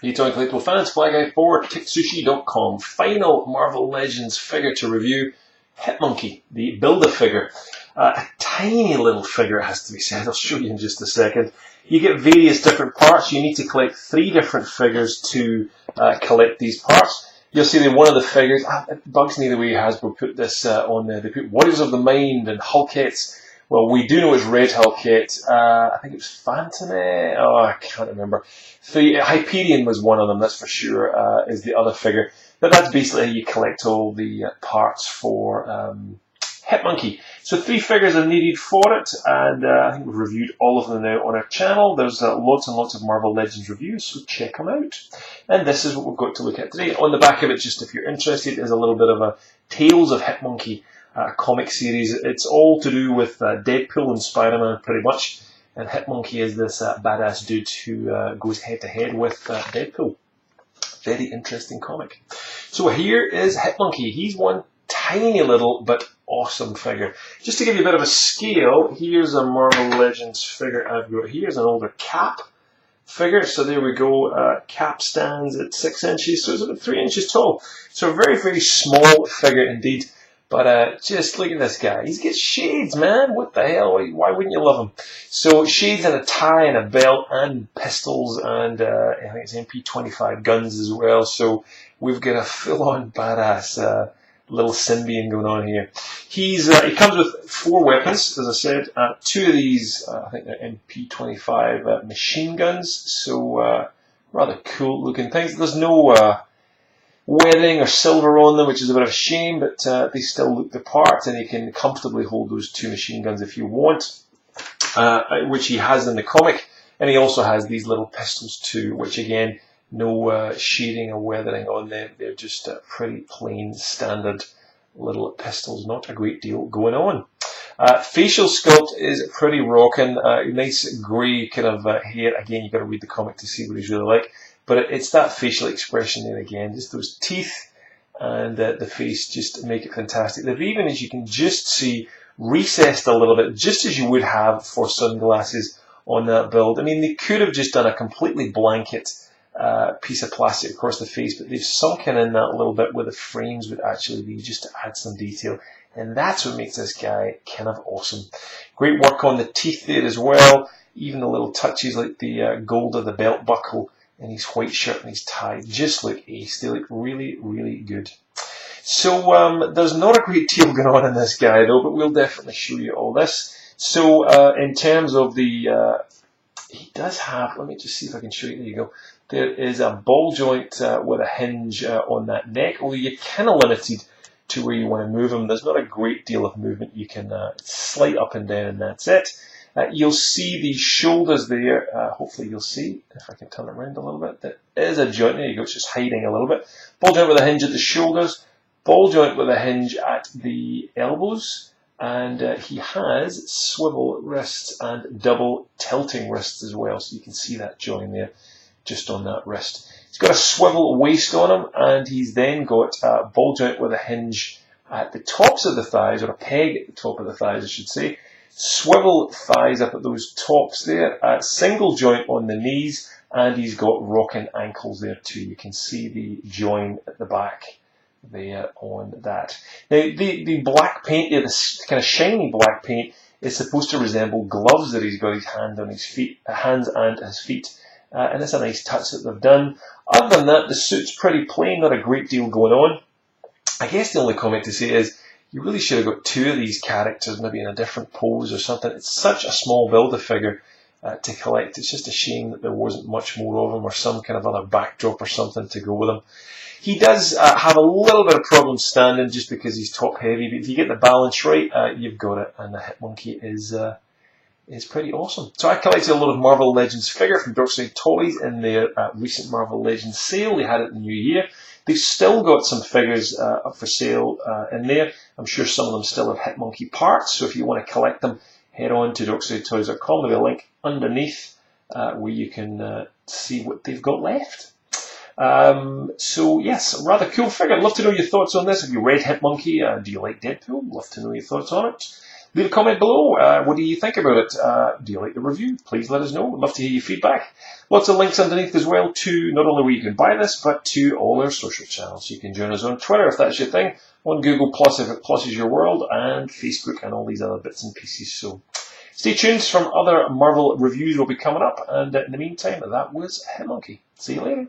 Hey, Toy Collectible fans, Fly Guy for TekSushi.com. Final Marvel Legends figure to review, Hitmonkey, the Build-A-Figure. A tiny little figure, it has to be said. I'll show you in just a second. You get various different parts. You need to collect 3 different figures to collect these parts. You'll see that one of the figures, it bugs me the way Hasbro put this on there. They put Warriors of the Mind and Hulkettes. Well, we do know it's Red Hulkette. I think it was Phantomet. Oh, I can't remember. Hyperion was one of them, that's for sure, is the other figure. But that's basically how you collect all the parts for Hitmonkey. So 3 figures are needed for it, and I think we've reviewed all of them now on our channel. There's lots and lots of Marvel Legends reviews, so check them out. And this is what we've got to look at today. On the back of it, just if you're interested, is a little bit of a Tales of Hitmonkey comic series. It's all to do with Deadpool and Spider-Man, pretty much. And Hitmonkey is this badass dude who goes head-to-head with Deadpool. Very interesting comic. So here is Hitmonkey. He's one tiny little but awesome figure. Just to give you a bit of a scale, here's a Marvel Legends figure I've got. Here's an older Cap figure. So there we go. Cap stands at 6 inches, so it's about 3 inches tall. So a very, very small figure indeed. But just look at this guy. He's got shades, man. What the hell? Why wouldn't you love him? So shades and a tie and a belt and pistols and I think it's MP25 guns as well. So we've got a full-on badass little Symbian going on here. He comes with 4 weapons, as I said. 2 of these, I think they're MP25 machine guns. So rather cool looking things. There's no weathering or silver on them, which is a bit of a shame, but they still look the part, and you can comfortably hold those 2 machine guns if you want, which he has in the comic. And he also has these little pistols too, which again, no shading or weathering on them. They're just pretty plain, standard little pistols. Not a great deal going on. Facial sculpt is pretty rocking. Nice grey kind of hair. Again, you've got to read the comic to see what he's really like. But it's that facial expression there again, just those teeth and the face just make it fantastic. They've even, as you can just see, recessed a little bit, just as you would have for sunglasses on that build. I mean, they could have just done a completely blanket piece of plastic across the face, but they've sunken in that a little bit where the frames would actually be, just to add some detail. And that's what makes this guy kind of awesome. Great work on the teeth there as well. Even the little touches like the gold of the belt buckle and his white shirt and his tie just look ace. They look really, really good. So there's not a great deal going on in this guy though, but we'll definitely show you all this. So in terms of the, he does have, let me just see if I can show you, there you go. There is a ball joint with a hinge on that neck, although you're kind of limited to where you want to move him. There's not a great deal of movement. You can slide up and down and that's it. You'll see the shoulders there. Hopefully you'll see, if I can turn it around a little bit, there is a joint. There you go, it's just hiding a little bit. Ball joint with a hinge at the shoulders, ball joint with a hinge at the elbows, and he has swivel wrists and double tilting wrists as well, so you can see that join there just on that wrist. He's got a swivel waist on him, and he's then got a ball joint with a hinge at the tops of the thighs, or a peg at the top of the thighs, I should say. Swivel thighs up at those tops there, single joint on the knees, and he's got rocking ankles there too. You can see the join at the back there on that. Now the black paint there, this kind of shiny black paint, is supposed to resemble gloves that he's got his hand on his feet, hands and his feet, and it's a nice touch that they've done. Other than that, the suit's pretty plain, not a great deal going on. I guess the only comment to say is, you really should have got 2 of these characters, maybe in a different pose or something. It's such a small Build-A-Figure to collect. It's just a shame that there wasn't much more of him, or some kind of other backdrop or something to go with him. He does have a little bit of problem standing just because he's top heavy, but if you get the balance right, you've got it, and the Hitmonkey is pretty awesome. So I collected a lot of Marvel Legends figure from Dorkside Toys in their recent Marvel Legends sale. They had it in the new year. They've still got some figures up for sale in there. I'm sure some of them still have Hitmonkey parts, so if you want to collect them, head on to DorksideToys.com. There'll be a link underneath where you can see what they've got left. So yes, rather cool figure. I'd love to know your thoughts on this. Have you read Hitmonkey? Do you like Deadpool? Love to know your thoughts on it. Leave a comment below. What do you think about it? Do you like the review? Please let us know. We'd love to hear your feedback. Lots of links underneath as well to not only where you can buy this, but to all our social channels. You can join us on Twitter if that's your thing, on Google Plus if it Plus is your world, and Facebook and all these other bits and pieces. So stay tuned. Some other Marvel reviews will be coming up. And in the meantime, that was Hitmonkey. See you later.